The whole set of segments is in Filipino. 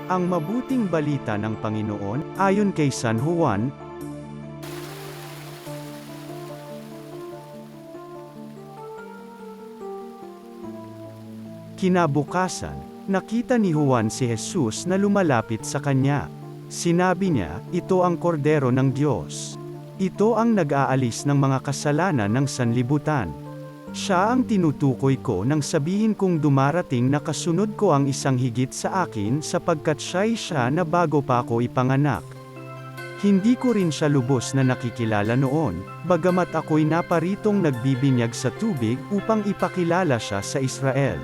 Ang mabuting balita ng Panginoon, ayon kay San Juan. Kinabukasan, nakita ni Juan si Jesus na lumalapit sa kanya. Sinabi niya, "Ito ang kordero ng Diyos. Ito ang nag-aalis ng mga kasalanan ng sanlibutan." Siya ang tinutukoy ko nang sabihin kong dumarating na kasunod ko ang isang higit sa akin sapagkat siya'y siya na bago pa ako ipanganak. Hindi ko rin siya lubos na nakikilala noon, bagamat ako'y naparitong nagbibinyag sa tubig upang ipakilala siya sa Israel.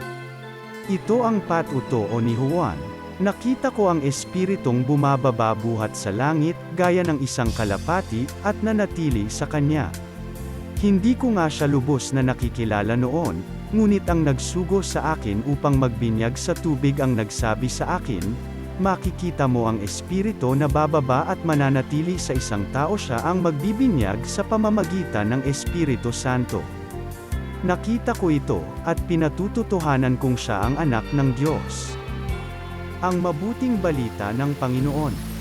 Ito ang patutuo ni Juan. Nakita ko ang espiritong bumababa buhat sa langit, gaya ng isang kalapati, at nanatili sa kanya. Hindi ko nga siya lubos na nakikilala noon, ngunit ang nagsugo sa akin upang magbinyag sa tubig ang nagsabi sa akin, "Makikita mo ang espiritu na bababa at mananatili sa isang tao, siya ang magbibinyag sa pamamagitan ng Espiritu Santo." Nakita ko ito, at pinatututuhanan kong siya ang anak ng Diyos. Ang mabuting balita ng Panginoon.